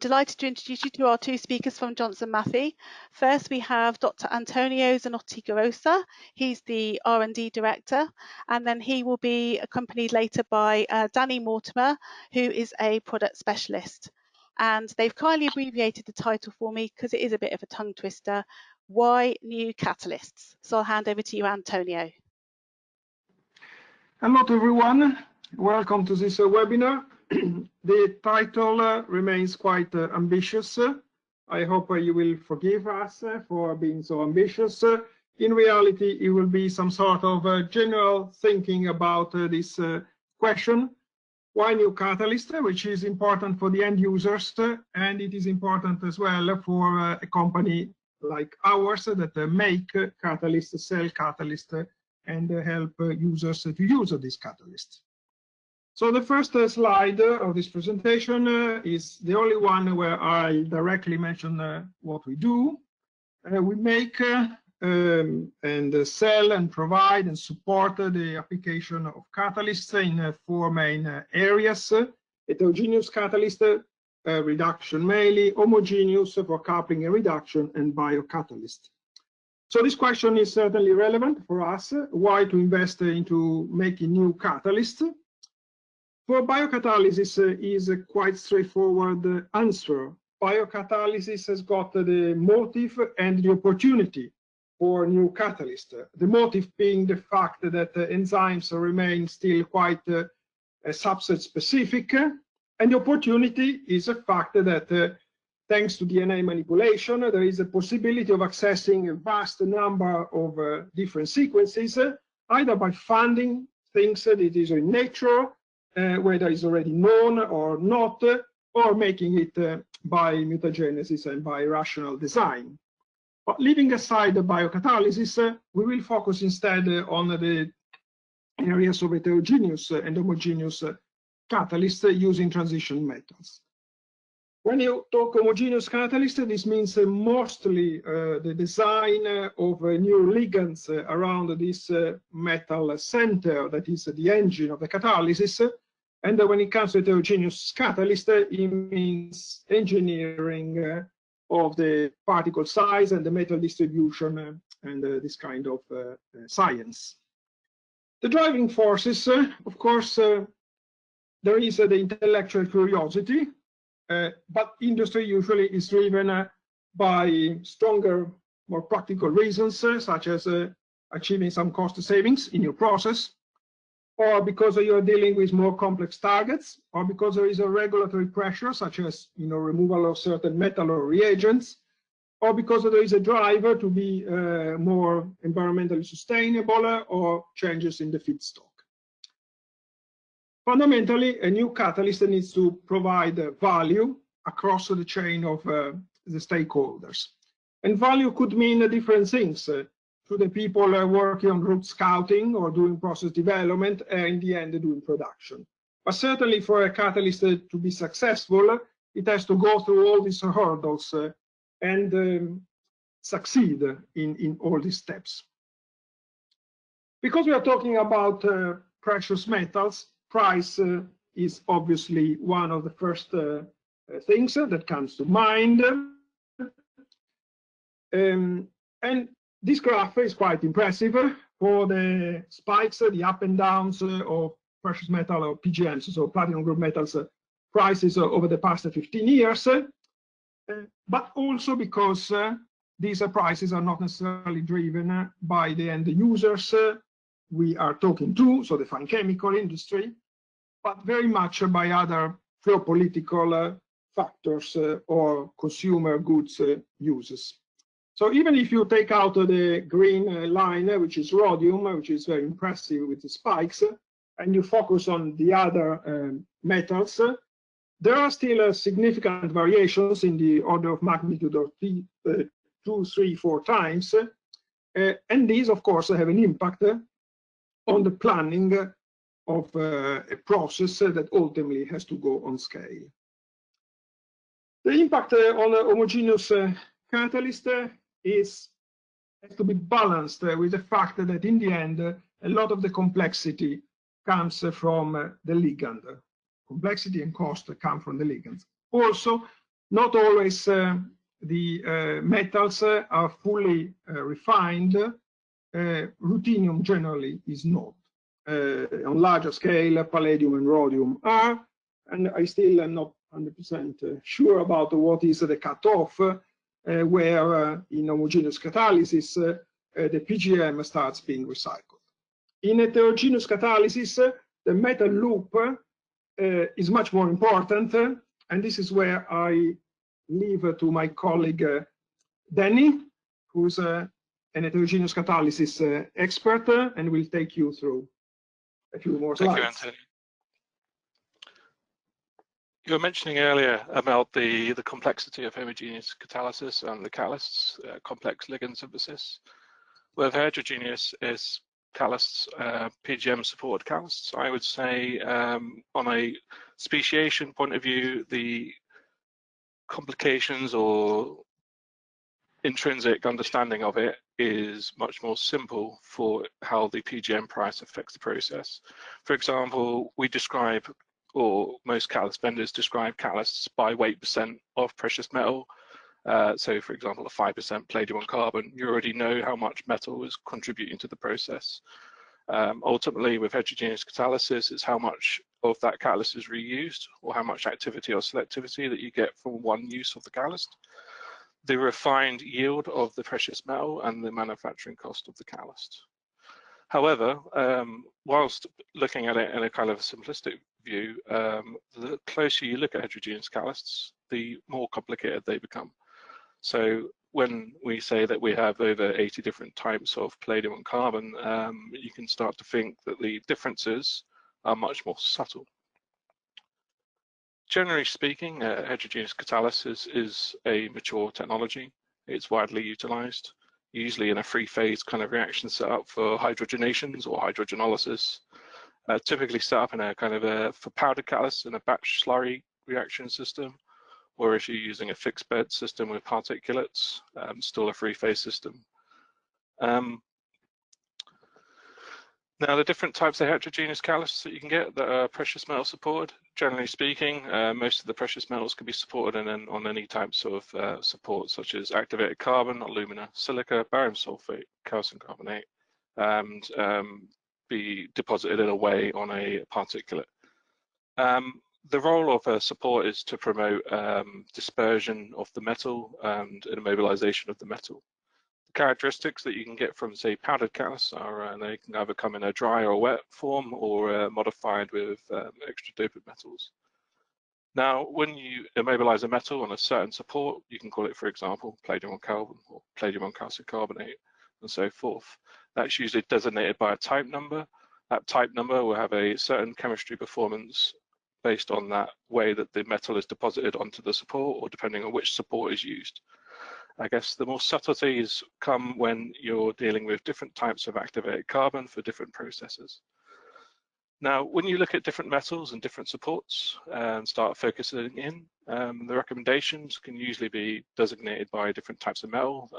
delighted to introduce you to our two speakers from Johnson Matthey. First, we have Dr. Antonio Zanotti-Gerosa. He's the R&D Director, and then he will be accompanied later by Danny Mortimer, who is a Product Specialist. And they've kindly abbreviated the title for me because it is a bit of a tongue twister. Why New Catalysts? So I'll hand over to you, Antonio. Hello to everyone. Welcome to this webinar. The title remains quite ambitious. I hope you will forgive us for being so ambitious. In reality, it will be some sort of general thinking about this question. Why new catalyst, which is important for the end users, and it is important as well for a company like ours that make catalysts, sell catalysts, and help users to use this catalyst. So the first slide of this presentation is the only one where I directly mention what we do. We make and sell and provide and support the application of catalysts in four main areas: heterogeneous catalyst, reduction mainly, homogeneous for coupling and reduction, and biocatalyst. So this question is certainly relevant for us. Why to invest into making new catalysts? For biocatalysis is a quite straightforward answer. Biocatalysis has got the motive and the opportunity for new catalyst. The motive being the fact that enzymes remain still quite substrate specific, and the opportunity is the fact that thanks to DNA manipulation, there is a possibility of accessing a vast number of different sequences, either by finding things that is in nature, whether it's already known or not, or making it by mutagenesis and by rational design. But leaving aside the biocatalysis, we will focus instead on the areas of heterogeneous and homogeneous catalysts using transition metals. When you talk homogeneous catalyst, this means mostly the design of new ligands around this metal center that is the engine of the catalysis. And when it comes to heterogeneous catalyst, it means engineering of the particle size and the metal distribution and this kind of science. The driving forces, of course, there is the intellectual curiosity. But industry usually is driven by stronger, more practical reasons, such as achieving some cost savings in your process, or because you are dealing with more complex targets, or because there is a regulatory pressure, such as removal of certain metal or reagents, or because there is a driver to be more environmentally sustainable, or changes in the feedstock. Fundamentally, a new catalyst needs to provide value across the chain of the stakeholders. And value could mean different things to the people working on route scouting or doing process development, and in the end doing production. But certainly for a catalyst to be successful, it has to go through all these hurdles and succeed in all these steps. Because we are talking about precious metals, price is obviously one of the first things that comes to mind. And this graph is quite impressive for the spikes, the up and downs of precious metal or PGMs, so platinum group metals prices over the past 15 years, but also because these prices are not necessarily driven by the end users we are talking to, so the fine chemical industry, but very much by other geopolitical factors or consumer goods uses. So even if you take out the green line, which is rhodium, which is very impressive with the spikes, and you focus on the other metals, there are still significant variations in the order of magnitude of 2, 3, 4 times. And these, of course, have an impact on the planning of a process that ultimately has to go on scale. The impact on a homogeneous catalyst has to be balanced with the fact that in the end, a lot of the complexity comes from the ligand. Complexity and cost come from the ligands. Also, Not always the metals are fully refined. Ruthenium generally is not. On larger scale, palladium and rhodium are, and I still am not 100% sure about what is the cutoff, where in homogeneous catalysis the PGM starts being recycled. In heterogeneous catalysis, the metal loop is much more important, and this is where I leave to my colleague Danny, who's an heterogeneous catalysis expert, and will take you through a few more slides. Thank you, Anthony. You were mentioning earlier about the complexity of homogeneous catalysis and the catalysts, complex ligand synthesis. With heterogeneous is catalysts, PGM supported catalysts. I would say on a speciation point of view, the complications or intrinsic understanding of it is much more simple for how the PGM price affects the process. For example, we describe, or most catalyst vendors describe catalysts by weight percent of precious metal. So for example, a 5% palladium on carbon, you already know how much metal is contributing to the process. Ultimately, with heterogeneous catalysis, it's how much of that catalyst is reused, or how much activity or selectivity that you get from one use of the catalyst, the refined yield of the precious metal, and the manufacturing cost of the catalyst. However, whilst looking at it in a kind of a simplistic view, the closer you look at heterogeneous catalysts, the more complicated they become. So when we say that we have over 80 different types of palladium and carbon, you can start to think that the differences are much more subtle. Generally speaking, heterogeneous catalysis is a mature technology. It's widely utilized, usually in a three-phase kind of reaction setup for hydrogenations or hydrogenolysis, typically set up in a kind of for powdered catalysts in a batch slurry reaction system, or if you're using a fixed bed system with particulates, still a three-phase system. Now, the different types of heterogeneous catalysts that you can get that are precious metal supported, generally speaking, most of the precious metals can be supported on any types of support, such as activated carbon, alumina, silica, barium sulfate, calcium carbonate, and be deposited in a way on a particulate. The role of a support is to promote dispersion of the metal and immobilization of the metal. The characteristics that you can get from, say, powdered catalysts are they can either come in a dry or wet form, or modified with extra dopant metals. Now, when you immobilize a metal on a certain support, you can call it, for example, palladium on carbon or palladium on calcium carbonate, and so forth. That's usually designated by a type number. That type number will have a certain chemistry performance based on that way that the metal is deposited onto the support, or depending on which support is used. I guess the more subtleties come when you're dealing with different types of activated carbon for different processes. Now, when you look at different metals and different supports and start focusing in, the recommendations can usually be designated by different types of metal.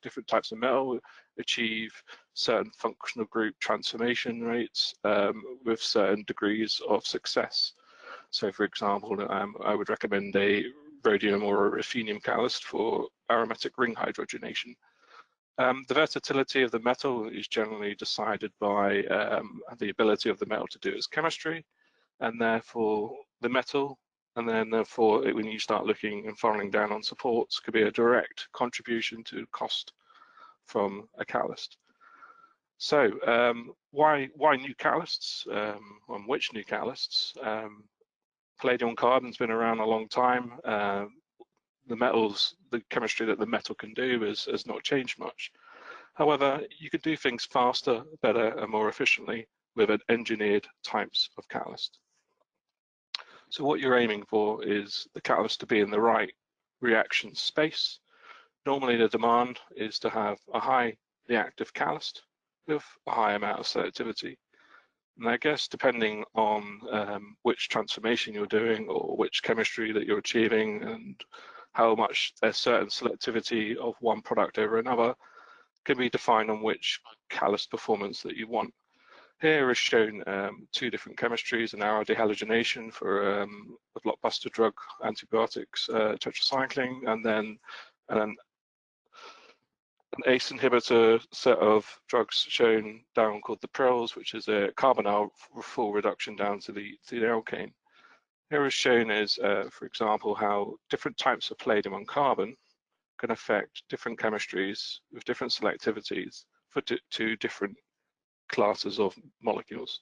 Different types of metal achieve certain functional group transformation rates with certain degrees of success. So, for example, I would recommend a rhodium or a ruthenium catalyst for aromatic ring hydrogenation. The versatility of the metal is generally decided by the ability of the metal to do its chemistry, and therefore the metal, and then therefore when you start looking and funneling down on supports, could be a direct contribution to cost from a catalyst. So why new catalysts? On which new catalysts? Palladium carbon's been around a long time. The metals, the chemistry that the metal can do has not changed much. However, you can do things faster, better, and more efficiently with an engineered types of catalyst. So what you're aiming for is the catalyst to be in the right reaction space. Normally the demand is to have a high reactive catalyst with a high amount of selectivity. And I guess depending on which transformation you're doing or which chemistry that you're achieving and how much there's certain selectivity of one product over another can be defined on which catalyst performance that you want. Here is shown two different chemistries, an arrow dehalogenation for a blockbuster drug, antibiotics, tetracycline, and then an ACE inhibitor set of drugs shown down called the Prils, which is a carbonyl full reduction down to the alkane. Here is shown is, for example, how different types of palladium on carbon can affect different chemistries with different selectivities for two different classes of molecules.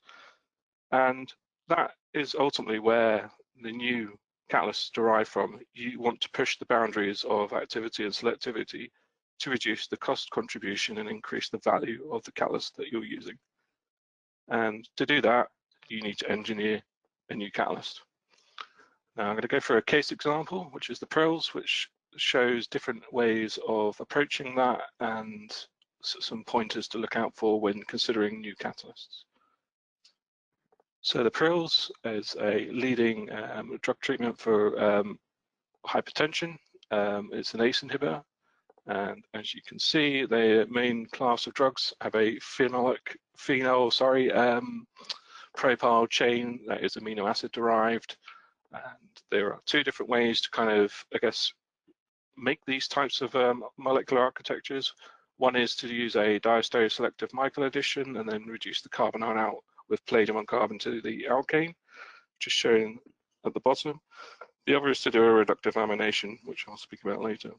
And that is ultimately where the new catalysts derive from. You want to push the boundaries of activity and selectivity to reduce the cost contribution and increase the value of the catalyst that you're using. And to do that, you need to engineer a new catalyst. Now I'm going to go for a case example, which is the Prils, which shows different ways of approaching that and some pointers to look out for when considering new catalysts. So the Prils is a leading drug treatment for hypertension. It's an ACE inhibitor, and as you can see, the main class of drugs have a phenol propyl chain that is amino acid derived, and there are two different ways to kind of, I guess, make these types of molecular architectures. One is to use a diastereoselective Michael addition and then reduce the carbon ion out with palladium on carbon to the alkane, which is shown at the bottom. The other is to do a reductive amination, which I'll speak about later.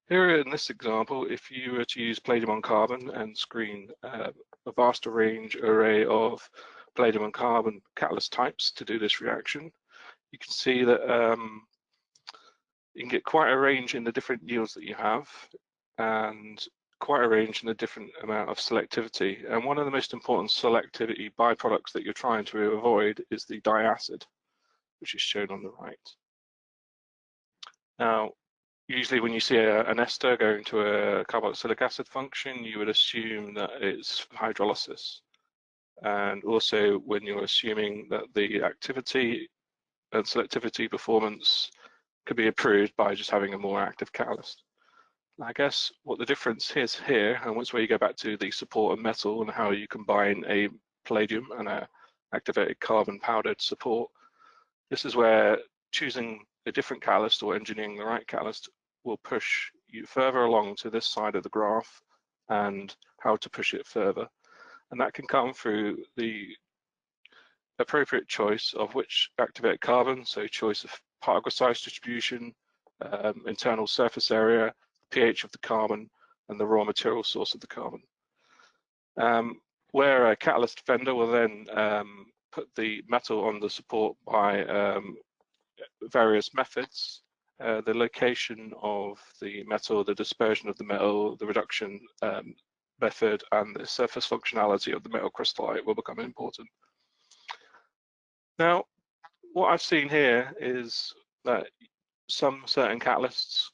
Here in this example, if you were to use palladium on carbon and screen a vast array of palladium on carbon catalyst types to do this reaction, you can see that you can get quite a range in the different yields that you have, and quite a range in the different amount of selectivity. And one of the most important selectivity byproducts that you're trying to avoid is the diacid, which is shown on the right. Now, usually when you see an ester going to a carboxylic acid function, you would assume that it's hydrolysis. And also when you're assuming that the activity and selectivity performance could be improved by just having a more active catalyst. I guess what the difference is here, and it's where you go back to the support of metal and how you combine a palladium and a activated carbon powdered support. This is where choosing a different catalyst or engineering the right catalyst will push you further along to this side of the graph and how to push it further. And that can come through the appropriate choice of which activated carbon, so choice of particle size distribution, internal surface area, pH of the carbon, and the raw material source of the carbon. Where a catalyst vendor will then put the metal on the support by various methods, the location of the metal, the dispersion of the metal, the reduction method, and the surface functionality of the metal crystallite will become important. Now, what I've seen here is that some certain catalysts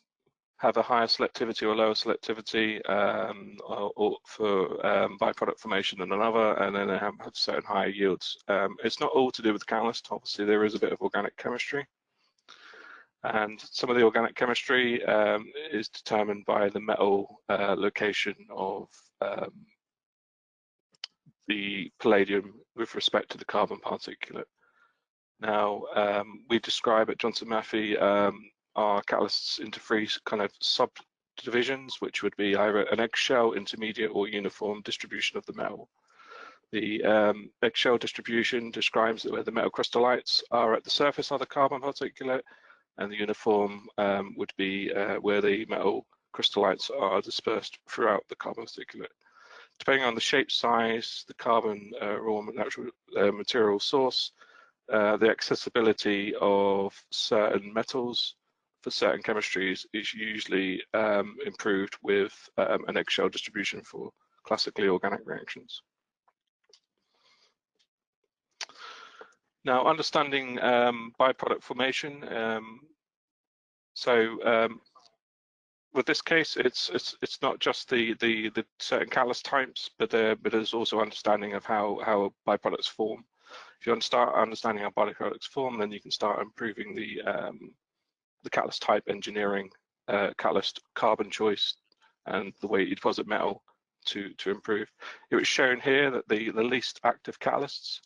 have a higher selectivity or lower selectivity or for byproduct formation than another, and then they have certain higher yields. It's not all to do with the catalyst. Obviously, there is a bit of organic chemistry, and some of the organic chemistry is determined by the metal location of the palladium with respect to the carbon particulate. Now, we describe at Johnson Matthey our catalysts into three kind of subdivisions, which would be either an eggshell, intermediate, or uniform distribution of the metal. The eggshell distribution describes where the metal crystallites are at the surface of the carbon particulate, and the uniform would be where the metal crystallites are dispersed throughout the carbon particulate. Depending on the shape, size, the carbon raw natural material source, the accessibility of certain metals for certain chemistries is usually improved with an eggshell distribution for classically organic reactions. Now, understanding byproduct formation. With this case, it's not just the certain catalyst types, but there's also understanding of how byproducts form. If you start understanding how byproducts form, then you can start improving the catalyst type engineering, catalyst carbon choice, and the way you deposit metal to improve. It was shown here that the least active catalysts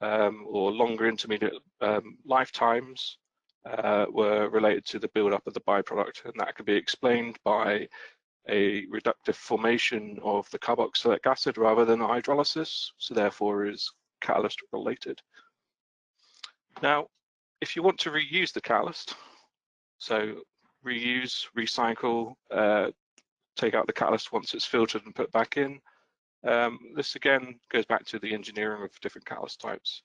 or longer intermediate lifetimes were related to the build-up of the byproduct, and that could be explained by a reductive formation of the carboxylic acid rather than hydrolysis, so therefore is catalyst related. Now, if you want to reuse the catalyst, so reuse, recycle, take out the catalyst once it's filtered and put back in, this again goes back to the engineering of different catalyst types.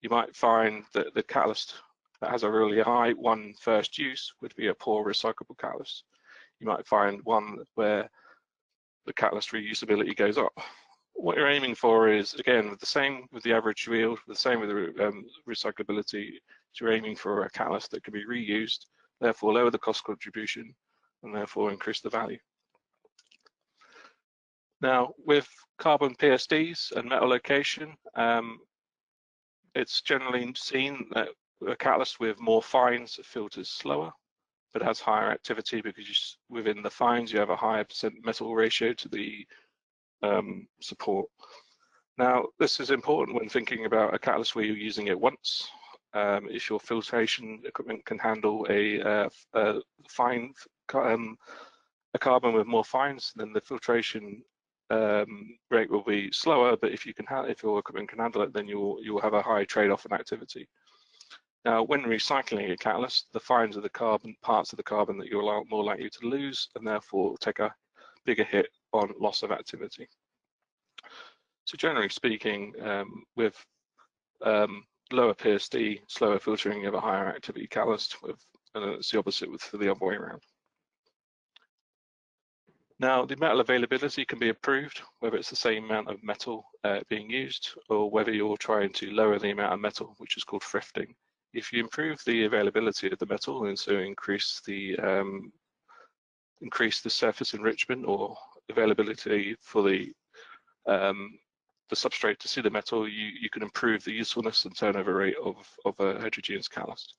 You might find that the catalyst that has a really high first use would be a poor recyclable catalyst. You might find one where the catalyst reusability goes up. What you're aiming for is, again, with the average yield, the same with the recyclability, you're aiming for a catalyst that can be reused, therefore lower the cost contribution, and therefore increase the value. Now, with carbon PSDs and metal location, it's generally seen that a catalyst with more fines filters slower, but has higher activity because within the fines you have a higher % metal ratio to the support. Now, this is important when thinking about a catalyst where you're using it once. If your filtration equipment can handle a carbon with more fines, then the filtration rate will be slower. But if your equipment can handle it, then you'll have a high trade-off in activity. Now, when recycling a catalyst, the fines are the parts of the carbon that you're more likely to lose, and therefore take a bigger hit on loss of activity. So generally speaking, with lower PSD, slower filtering, you have a higher activity catalyst, and it's the opposite for the other way around. Now, the metal availability can be improved, whether it's the same amount of metal being used, or whether you're trying to lower the amount of metal, which is called thrifting. If you improve the availability of the metal and so increase the surface enrichment or availability for the substrate to see the metal, you can improve the usefulness and turnover rate of a heterogeneous catalyst.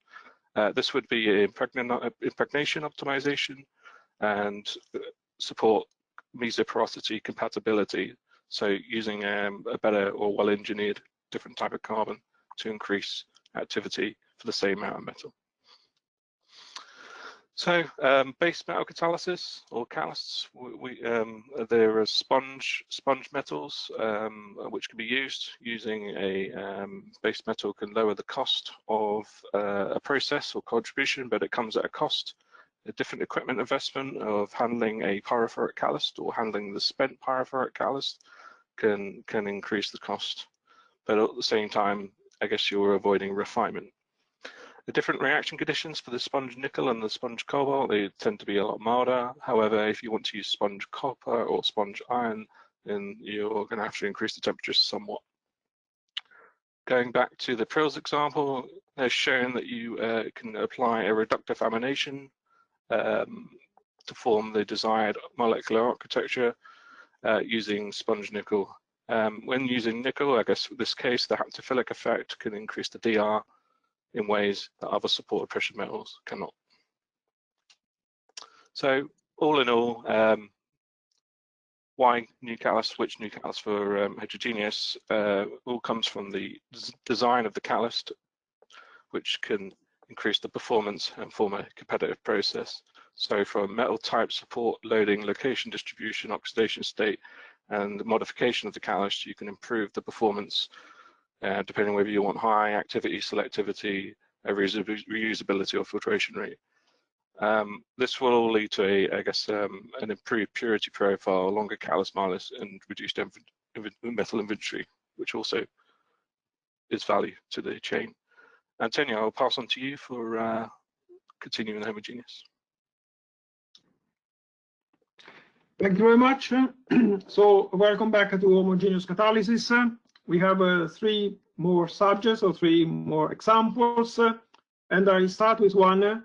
This would be impregnation optimization and support mesoporosity compatibility, so using a better or well-engineered different type of carbon to increase activity for the same amount of metal. So base metal catalysis or catalysts, there are sponge metals which can be used. Using a base metal can lower the cost of a process or contribution, but it comes at a cost. A different equipment investment of handling a pyrophoric catalyst or handling the spent pyrophoric catalyst can increase the cost, but at the same time, I guess you're avoiding refinement. The different reaction conditions for the sponge nickel and the sponge cobalt, they tend to be a lot milder. However, if you want to use sponge copper or sponge iron, then you're going to have to increase the temperature somewhat. Going back to the Prils example, they've shown that you can apply a reductive amination to form the desired molecular architecture using sponge nickel. When using nickel, I guess in this case, the haptophilic effect can increase the DR in ways that other supported precious metals cannot. So all in all, why new catalyst, which new catalyst for heterogeneous, all comes from the design of the catalyst, which can increase the performance and form a competitive process. So from metal type, support, loading, location, distribution, oxidation state, and the modification of the catalyst, you can improve the performance depending whether you want high activity, selectivity, reusability, or filtration rate. This will all lead to an improved purity profile, longer catalyst mileage, and reduced metal inventory, which also is value to the chain. Antonio, I'll pass on to you for continuing homogeneous. Thank you very much. So welcome back to homogeneous catalysis. We have 3 more subjects or 3 more examples, and I start with one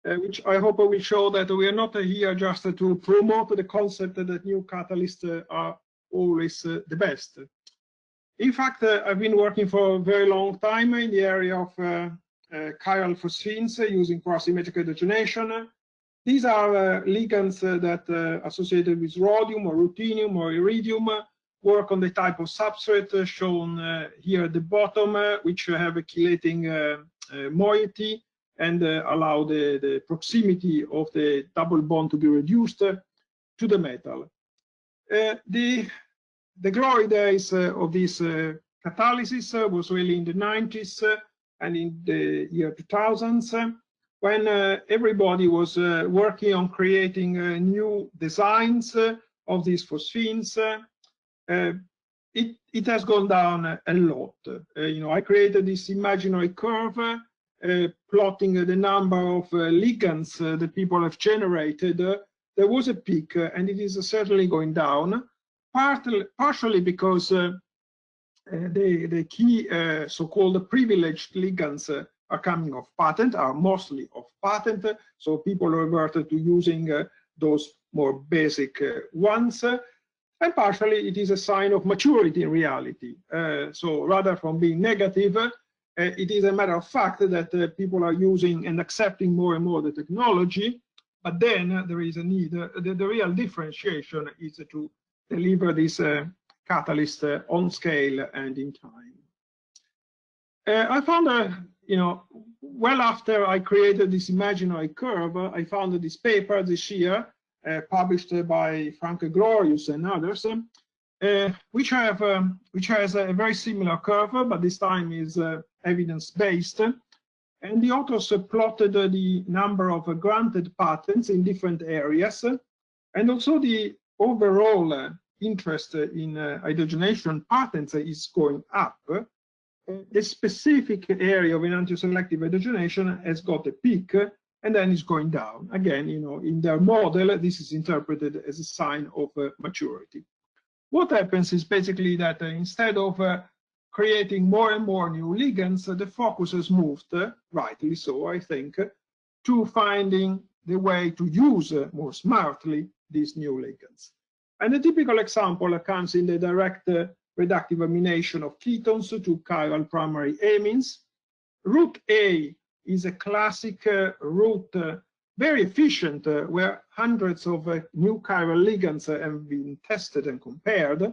which I hope will show that we are not here just to promote the concept that new catalysts are always the best. In fact, I've been working for a very long time in the area of chiral phosphines using for asymmetric hydrogenation. These are ligands that associated with rhodium or ruthenium or iridium work on the type of substrate shown here at the bottom, which have a chelating moiety and allow the proximity of the double bond to be reduced to the metal. The glory days of this catalysis was really in the 90s and in the year 2000s, when everybody was working on creating new designs of these phosphines. It has gone down a lot. I created this imaginary curve plotting the number of ligands that people have generated. There was a peak, and it is certainly going down, partially because the key so-called privileged ligands are coming off patent, are mostly off patent, so people reverted to using those more basic ones. And partially, it is a sign of maturity in reality. So rather from being negative, it is a matter of fact that people are using and accepting more and more the technology. But then there is a need. The real differentiation is to deliver this catalyst on scale and in time. I found, well after I created this imaginary curve, I found this paper this year, published by Frank Glorious and others, which has a very similar curve, but this time is evidence-based. And the authors plotted the number of granted patents in different areas, and also the overall interest in hydrogenation patents is going up. A specific area of enantioselective hydrogenation has got a peak and then is going down. Again, in their model, this is interpreted as a sign of maturity. What happens is basically that instead of creating more and more new ligands, the focus has moved, rightly so, I think, to finding the way to use more smartly these new ligands. And a typical example comes in the direct reductive amination of ketones to chiral primary amines. Route A is a classic route, very efficient, where hundreds of new chiral ligands have been tested and compared.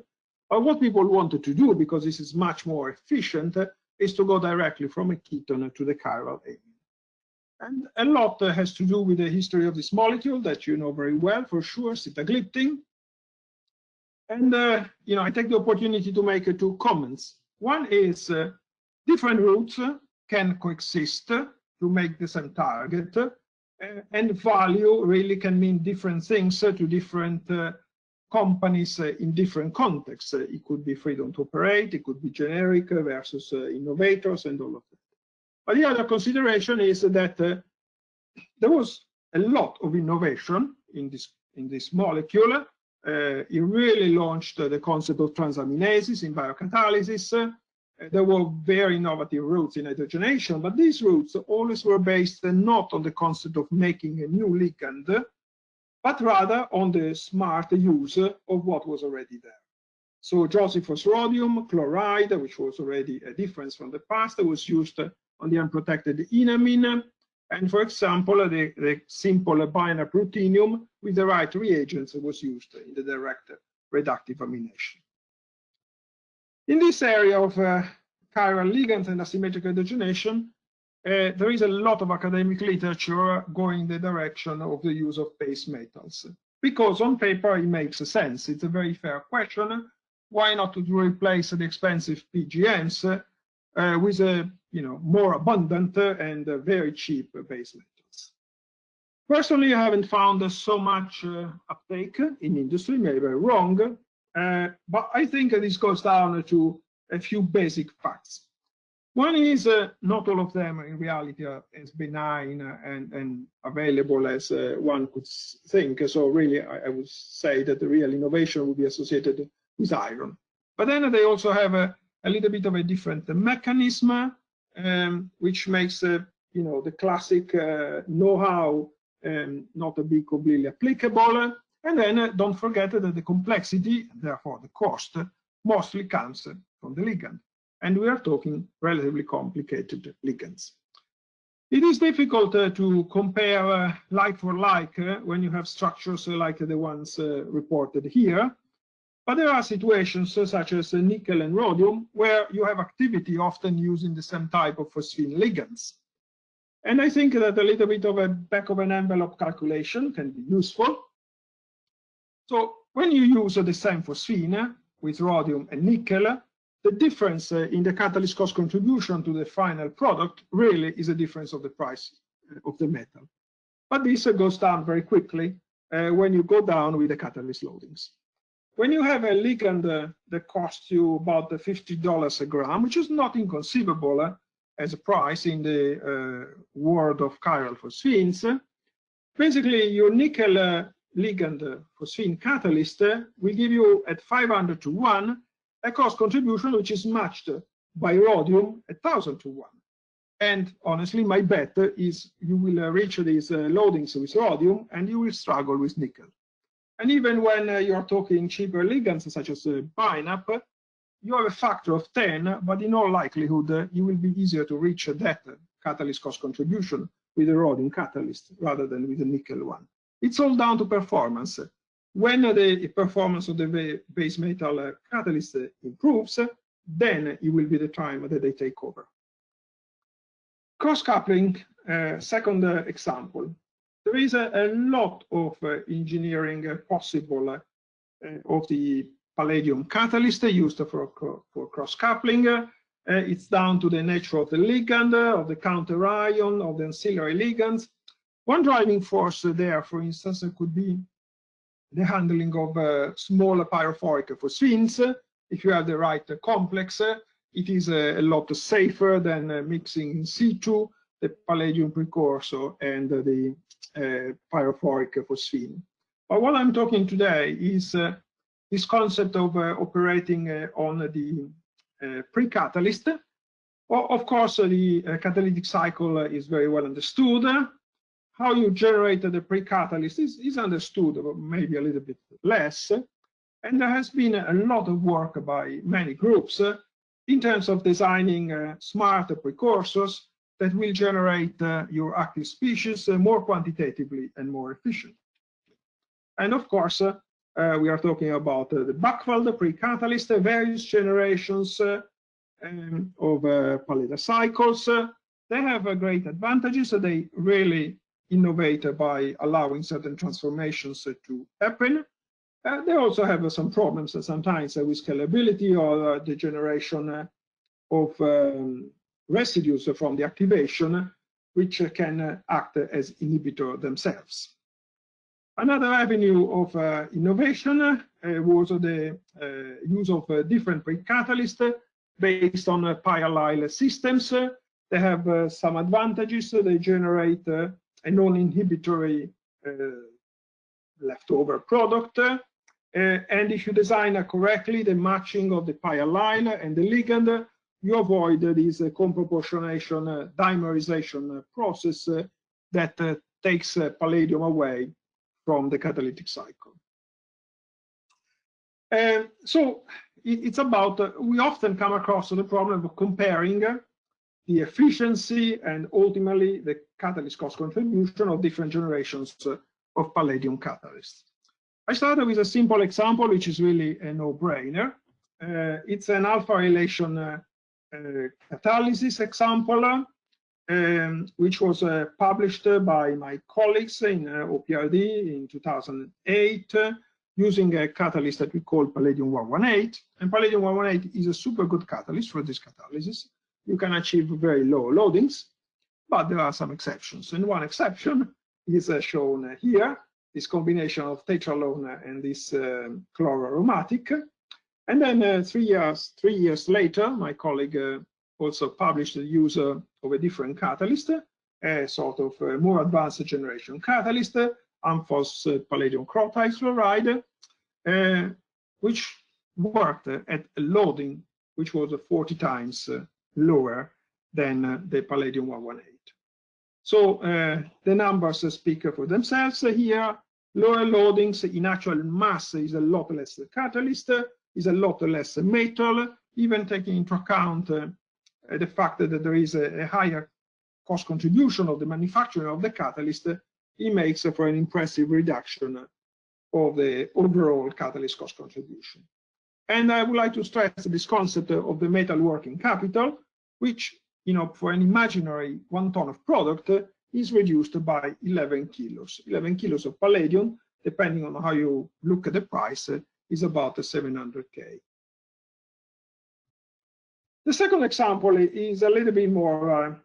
But what people wanted to do, because this is much more efficient, is to go directly from a ketone to the chiral amine. And a lot has to do with the history of this molecule that you know very well, for sure, sitagliptin. And I take the opportunity to make two comments. One is different routes can coexist to make the same target, and value really can mean different things to different companies in different contexts. It could be freedom to operate, it could be generic versus innovators, and all of that. But the other consideration is that there was a lot of innovation in this molecule. It really launched the concept of transaminases in biocatalysis. There were very innovative routes in hydrogenation, but these routes always were based not on the concept of making a new ligand, but rather on the smart use of what was already there. So Josephus rhodium chloride, which was already a difference from the past, was used on the unprotected enamine. And for example, the simple binary ruthenium with the right reagents was used in the direct reductive amination. In this area of chiral ligands and asymmetric hydrogenation, there is a lot of academic literature going in the direction of the use of base metals, because on paper it makes sense. It's a very fair question. Why not to replace the expensive PGMs with a more abundant and very cheap base metals? Personally, I haven't found so much uptake in industry, maybe wrong, but I think this goes down to a few basic facts. One is not all of them in reality are as benign and available as one could think. So really, I would say that the real innovation would be associated with iron. But then they also have a little bit of a different mechanism, which makes the classic know-how not to be completely applicable. And then don't forget that the complexity, and therefore the cost, mostly comes from the ligand. And we are talking relatively complicated ligands. It is difficult to compare like for like when you have structures like the ones reported here. But there are situations such as nickel and rhodium where you have activity often using the same type of phosphine ligands. And I think that a little bit of a back of an envelope calculation can be useful. So when you use the same phosphine with rhodium and nickel, the difference in the catalyst cost contribution to the final product really is a difference of the price of the metal. But this goes down very quickly when you go down with the catalyst loadings. When you have a ligand that costs you about $50 a gram, which is not inconceivable as a price in the world of chiral phosphines, basically your nickel ligand phosphine catalyst will give you at 500 to 1 a cost contribution which is matched by rhodium at 1000 to 1. And honestly, my bet is you will reach these loadings with rhodium and you will struggle with nickel. And even when you're talking cheaper ligands such as BINAP, you have a factor of 10, but in all likelihood, you will be easier to reach that catalyst cost contribution with a rhodium catalyst rather than with a nickel one. It's all down to performance. When the performance of the base metal catalyst improves, then it will be the time that they take over. Cross-coupling, second example. There is a lot of engineering possible of the palladium catalyst used for cross-coupling. It's down to the nature of the ligand, of the counter ion, of the ancillary ligands. One driving force there, for instance, could be the handling of small pyrophoric phosphines. If you have the right complex, it is a lot safer than mixing in situ the palladium precursor and the pyrophoric phosphine. But what I'm talking today is this concept of operating on the pre-catalyst. Well, of course, the catalytic cycle is very well understood. How you generate the pre-catalyst is understood, but maybe a little bit less. And there has been a lot of work by many groups in terms of designing smarter precursors that will generate your active species more quantitatively and more efficiently. And of course, we are talking about the Buchwald pre-catalyst, various generations of Pallada cycles. They have great advantages. They really innovate by allowing certain transformations to happen. They also have some problems sometimes with scalability or the generation of residues from the activation, which can act as inhibitor themselves. Another avenue of innovation was the use of different pre-catalysts based on pi-allyl systems. They have some advantages. They generate a non-inhibitory leftover product. And if you design correctly the matching of the pi-allyl and the ligand, you avoid this comproportionation dimerization process that takes palladium away from the catalytic cycle. So it's about, we often come across the problem of comparing the efficiency and ultimately the catalyst cost contribution of different generations of palladium catalysts. I started with a simple example, which is really a no-brainer. It's an alpha relation catalysis example, which was published by my colleagues in OPRD in 2008, using a catalyst that we call palladium 118. And palladium 118 is a super good catalyst for this catalysis. You can achieve very low loadings, but there are some exceptions. And one exception is shown here, this combination of tetralone and this chloroaromatic. And then 3 years later, my colleague also published the use of a different catalyst, a sort of more advanced generation catalyst, amphos palladium chloride, which worked at a loading which was 40 times lower than the palladium 118. So the numbers speak for themselves here. Lower loadings in actual mass is a lot less catalyst, is a lot less metal, even taking into account the fact that there is a higher cost contribution of the manufacturing of the catalyst, it makes for an impressive reduction of the overall catalyst cost contribution. And I would like to stress this concept of the metal working capital, which, for an imaginary 1 ton of product is reduced by 11 kilos. 11 kilos of palladium, depending on how you look at the price, is about 700K. The second example is a little bit more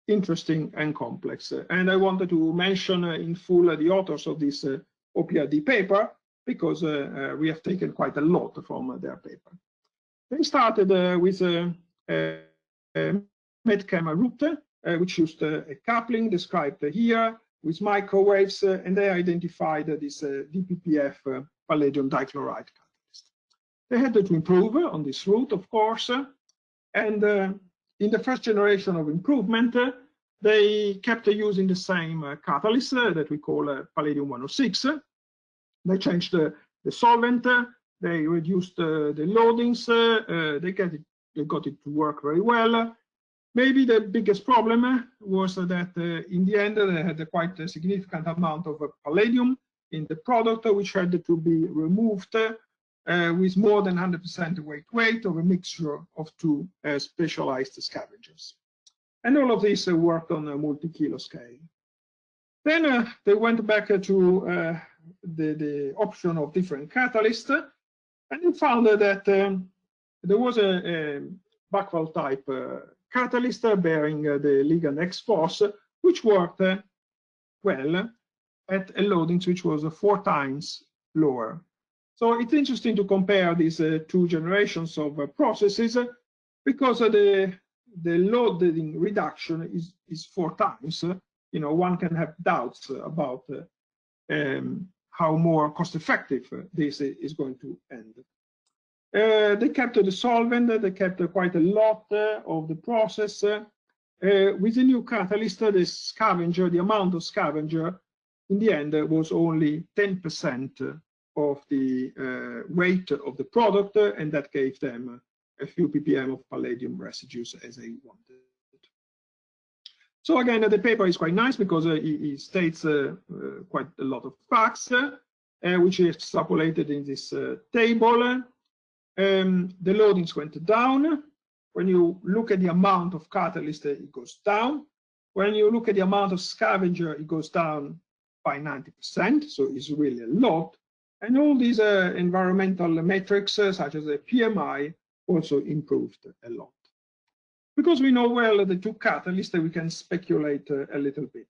interesting and complex, and I wanted to mention in full the authors of this OPRD paper, because we have taken quite a lot from their paper. They started with Medchem Rutte, which used a coupling described here with microwaves, and they identified this DPPF palladium dichloride catalyst. They had to improve on this route, of course, and in the first generation of improvement, they kept using the same catalyst that we call palladium 106. They changed the solvent, they reduced the loadings, they got it to work very well. Maybe the biggest problem was that in the end they had quite a significant amount of palladium in the product, which had to be removed with more than 100% weight of a mixture of 2 specialized scavengers. And all of this worked on a multi-kilo scale. Then they went back to the option of different catalysts, and they found that there was a Buchwald type catalyst bearing the ligand X-phos, which worked well at a loading which was 4 times lower. So it's interesting to compare these 2 generations of processes, because the loading reduction is 4 times. One can have doubts about how more cost-effective this is going to end. They kept the solvent, they kept quite a lot of the process. With the new catalyst, the amount of scavenger in the end was only 10% of the weight of the product, and that gave them a few ppm of palladium residues as they wanted. So again, the paper is quite nice because it states quite a lot of facts, which is extrapolated in this table. The loadings went down. When you look at the amount of catalyst, it goes down. When you look at the amount of scavenger, it goes down by 90%, so it's really a lot. And all these environmental metrics, such as the PMI, also improved a lot. Because we know well the 2 catalysts, we can speculate a little bit.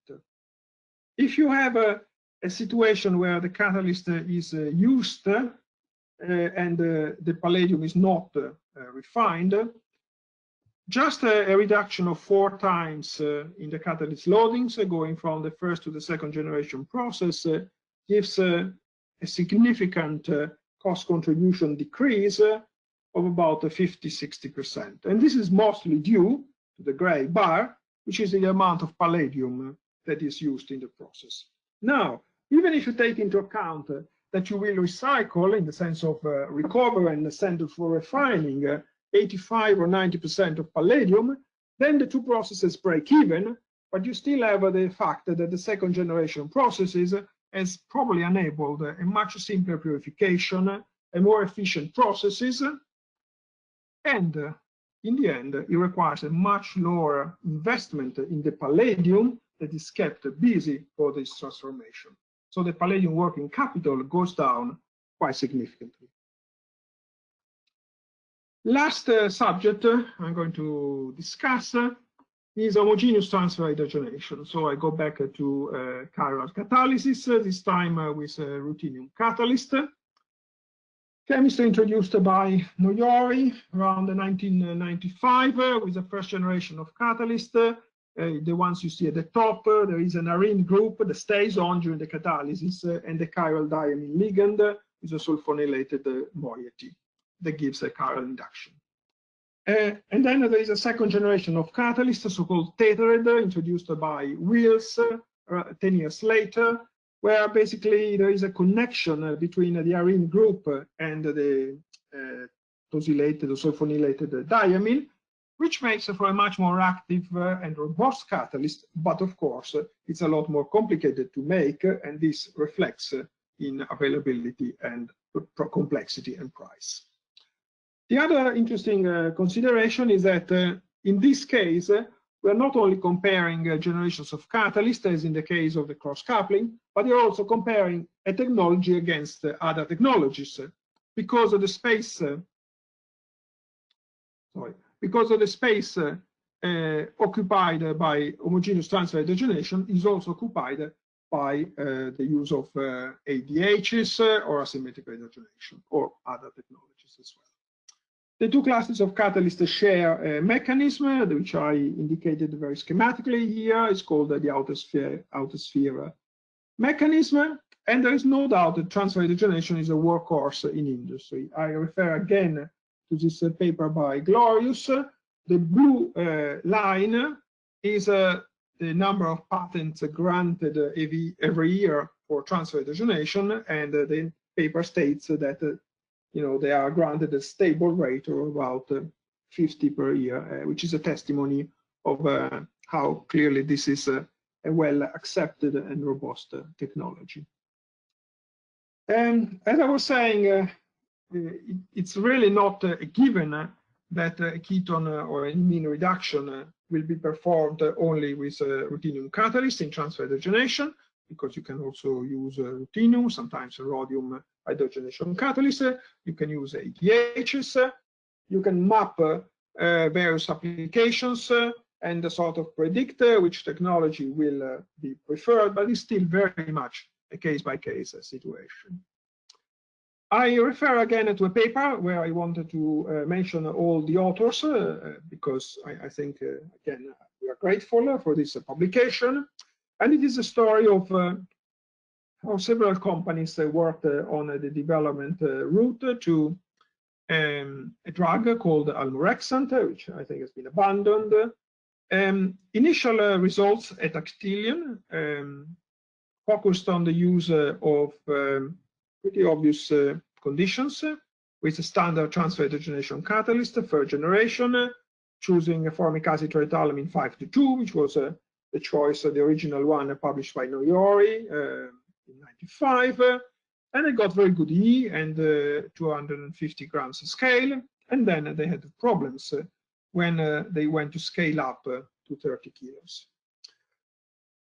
If you have a situation where the catalyst is used and the palladium is not refined, just a reduction of 4 times in the catalyst loadings, going from the first to the second generation process, gives a significant cost contribution decrease of about 50–60%. And this is mostly due to the gray bar, which is the amount of palladium that is used in the process. Now, even if you take into account that you will recycle, in the sense of recover and send for refining, 85 or 90% of palladium, then the 2 processes break even, but you still have the fact that the second generation processes has probably enabled a much simpler purification, a more efficient processes, and in the end, it requires a much lower investment in the palladium that is kept busy for this transformation. So the palladium working capital goes down quite significantly. Last subject I'm going to discuss is homogeneous transfer hydrogenation. So I go back to chiral catalysis, this time with ruthenium catalyst. Chemistry introduced by Noyori around 1995 with the first generation of catalyst. The ones you see at the top, there is an arene group that stays on during the catalysis, and the chiral diamine ligand is a sulfonylated moiety that gives a chiral induction. And then there is a second generation of catalyst, so-called tethered, introduced by Wills 10 years later, where basically there is a connection between the arene group and the tosylated or sulfonylated diamine, which makes for a much more active and robust catalyst, but of course it's a lot more complicated to make, and this reflects in availability and complexity and price. The other interesting consideration is that in this case, we're not only comparing generations of catalysts, as in the case of the cross-coupling, but you're also comparing a technology against other technologies, because of the space occupied by homogeneous transfer hydrogenation is also occupied by the use of ADHs or asymmetric hydrogenation or other technologies as well. The two classes of catalysts share a mechanism, which I indicated very schematically here. It's called the outer sphere mechanism. And there is no doubt that transfer hydrogenation is a workhorse in industry. I refer again to this paper by Glorious. The blue line is the number of patents granted every year for transfer hydrogenation, and the paper states that they are granted a stable rate of about 50 per year, which is a testimony of how clearly this is a well accepted and robust technology. And as I was saying, it's really not a given that a ketone or an imine reduction will be performed only with ruthenium catalyst in transfer hydrogenation, because you can also use ruthenium, sometimes a rhodium hydrogenation catalyst. You can use ADHs. You can map various applications and sort of predict which technology will be preferred, but it's still very much a case-by-case situation. I refer again to a paper where I wanted to mention all the authors because I think, again, we are grateful for this publication. And it is a story of how several companies worked on the development route to a drug called Almorexant, which I think has been abandoned. Initial results at Actelion focused on the use of pretty obvious conditions with a standard transfer hydrogenation catalyst, third generation, choosing a formic acid trioethylamine 5-2, which was the choice, the original one published by Noyori in '95, and they got very good E and 250 grams scale, and then they had problems when they went to scale up to 30 kilos.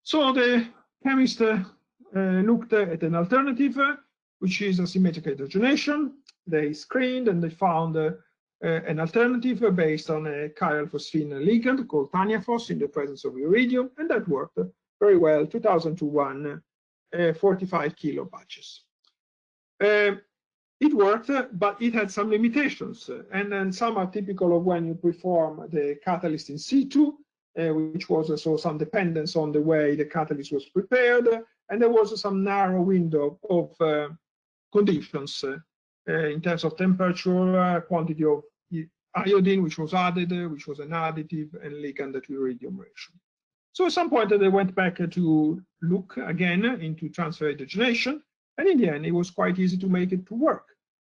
So the chemist looked at an alternative, which is asymmetric hydrogenation. They screened and they found an alternative based on a chiral phosphine ligand called Taniaphos in the presence of iridium, and that worked very well, 2001, 45 kilo batches. It worked, but it had some limitations, and then some are typical of when you perform the catalyst in situ, which was also some dependence on the way the catalyst was prepared, and there was some narrow window of conditions in terms of temperature, quantity of iodine which was added, which was an additive, and ligand to iridium ratio. So at some point they went back to look again into transfer hydrogenation, and in the end it was quite easy to make it to work.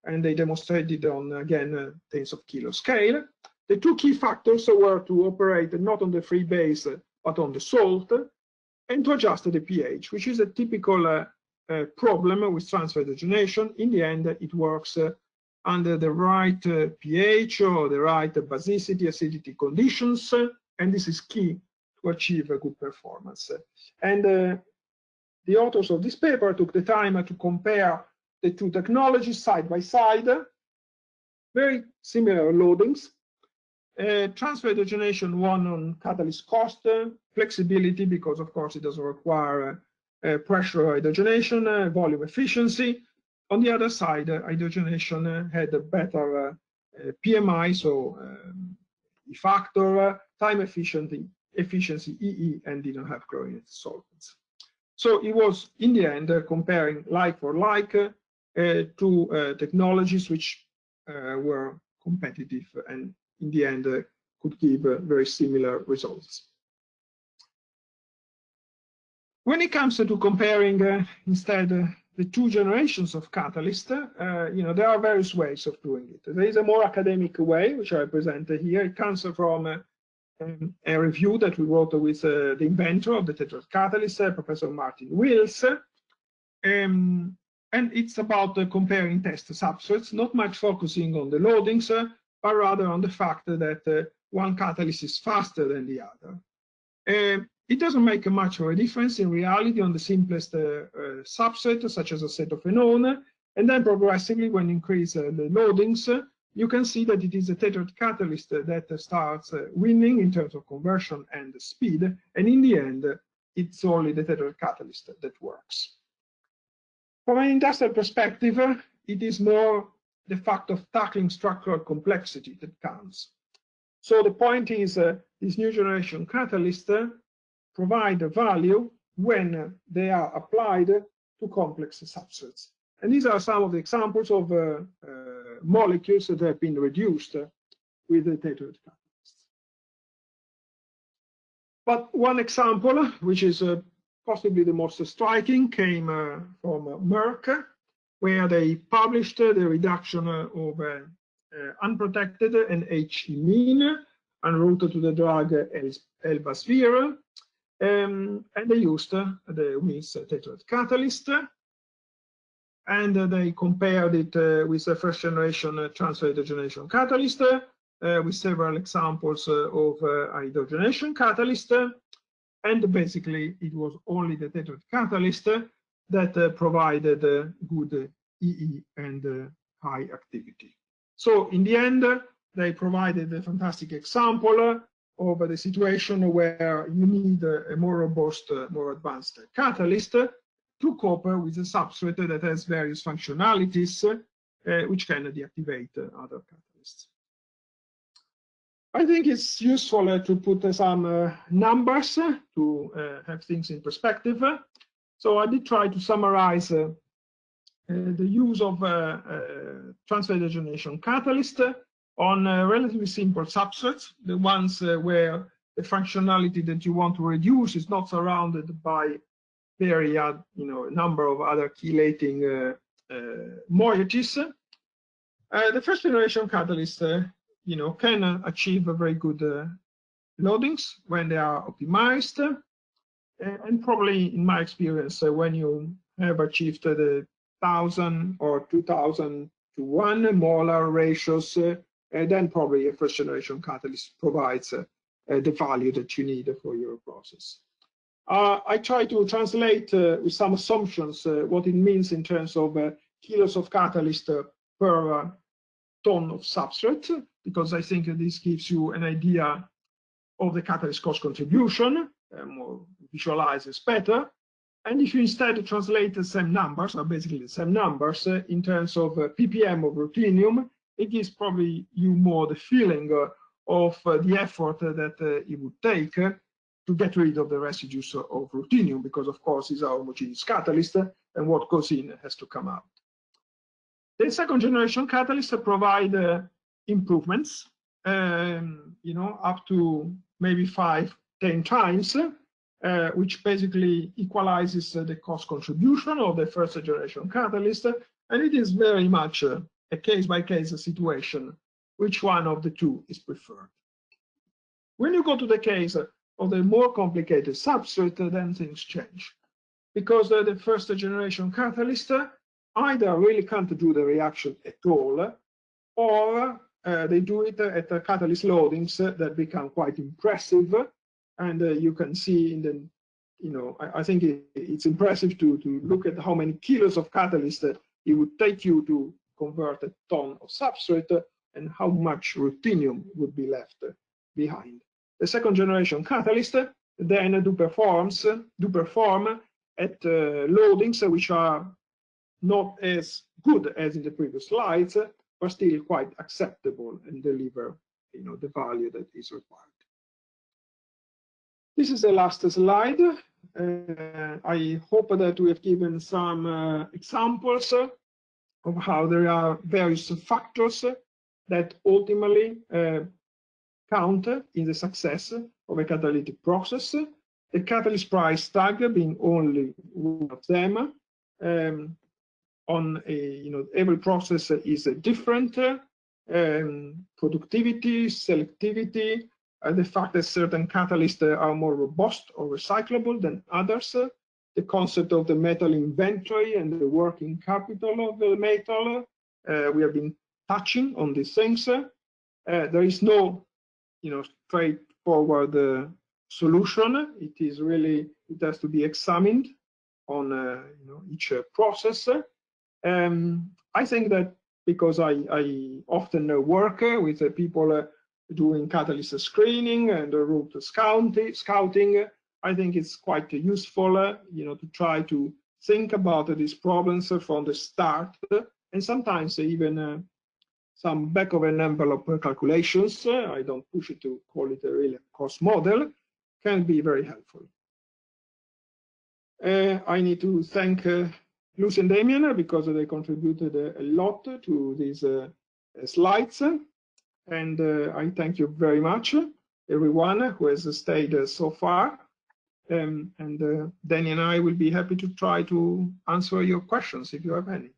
And they demonstrated on, again, tens of kilo scale. The two key factors were to operate not on the free base, but on the salt, and to adjust the pH, which is a typical problem with transfer hydrogenation. In the end, it works under the right pH or the right basicity, acidity conditions, and this is key to achieve a good performance. And the authors of this paper took the time to compare the two technologies side by side, very similar loadings. Transfer hydrogenation won on catalyst cost, flexibility, because of course it doesn't require pressure hydrogenation, volume efficiency. On the other side, hydrogenation had a better PMI, so E factor, time efficiency, EE, and didn't have chlorinated solvents. So it was, in the end, comparing like for like two technologies which were competitive and in the end could give very similar results. When it comes to comparing instead the two generations of catalyst, there are various ways of doing it. There is a more academic way, which I presented here. It comes from a review that we wrote with the inventor of the tetrad catalyst, Professor Martin Wills. And it's about comparing test substrates, not much focusing on the loadings, but rather on the fact that one catalyst is faster than the other. It doesn't make much of a difference in reality on the simplest substrate, such as acetophenone, and then progressively, when you increase the loadings, you can see that it is a tetrad catalyst that starts winning in terms of conversion and speed, and in the end, it's only the tetrad catalyst that works. From an industrial perspective, it is more the fact of tackling structural complexity that counts. So the point is, this new generation catalysts provide a value when they are applied to complex substrates. And these are some of the examples of molecules that have been reduced with the tetrad catalysts. But one example, which is possibly the most striking, came from Merck, where they published the reduction of unprotected NH imine en route to the drug Elbasvir, and they used the WINS tetrad catalyst, and they compared it with the first generation trans-hydrogenation catalyst with several examples of hydrogenation catalyst, and basically it was only the tetrad catalyst that provided good EE and high activity. So in the end, they provided a fantastic example of the situation where you need a more robust, more advanced catalyst to cope with a substrate that has various functionalities which can deactivate other catalysts. I think it's useful to put some numbers to have things in perspective. So I did try to summarize the use of trans-hydrogenation catalyst on relatively simple substrates, the ones where the functionality that you want to reduce is not surrounded by very number of other chelating moieties. The first generation catalyst can achieve a very good loadings when they are optimized, and probably in my experience, when you have achieved the 1,000 or 2,000 to 1 molar ratios, then probably a first generation catalyst provides the value that you need for your process. I try to translate with some assumptions what it means in terms of kilos of catalyst per ton of substrate, because I think this gives you an idea of the catalyst cost contribution, more visualizes better. And if you instead translate the same numbers, or basically the same numbers, in terms of ppm of ruthenium, it gives probably you more the feeling of the effort that it would take to get rid of the residues of ruthenium, because of course it's a homogeneous catalyst, and what goes in has to come out. The second generation catalysts provide improvements, up to maybe 5-10 times, which basically equalizes the cost contribution of the first generation catalyst, and it is very much a case-by-case situation, which one of the two is preferred. When you go to the case of the more complicated substrate, then things change, because the first generation catalyst either really can't do the reaction at all, or they do it at catalyst loadings that become quite impressive. And you can see in the, I think it's impressive to look at how many kilos of catalyst it would take you to convert a ton of substrate, and how much ruthenium would be left behind. The second generation catalyst then do perform at loadings which are not as good as in the previous slides, but still quite acceptable and deliver the value that is required. This is the last slide. I hope that we have given some examples of how there are various factors that ultimately count in the success of a catalytic process. The catalyst price tag being only one of them. on every process is different. Productivity, selectivity, the fact that certain catalysts are more robust or recyclable than others, the concept of the metal inventory and the working capital of the metal. We have been touching on these things. There is no, straightforward solution. It has to be examined on each process. I think that because I often work with people doing catalyst screening and route scouting, I think it's quite useful, to try to think about these problems from the start, and sometimes even some back of an envelope calculations. I don't push it to call it a real cost model, can be very helpful. I need to thank Lucy and Damien because they contributed a lot to these slides, and I thank you very much, everyone who has stayed so far. And Danny and I will be happy to try to answer your questions if you have any.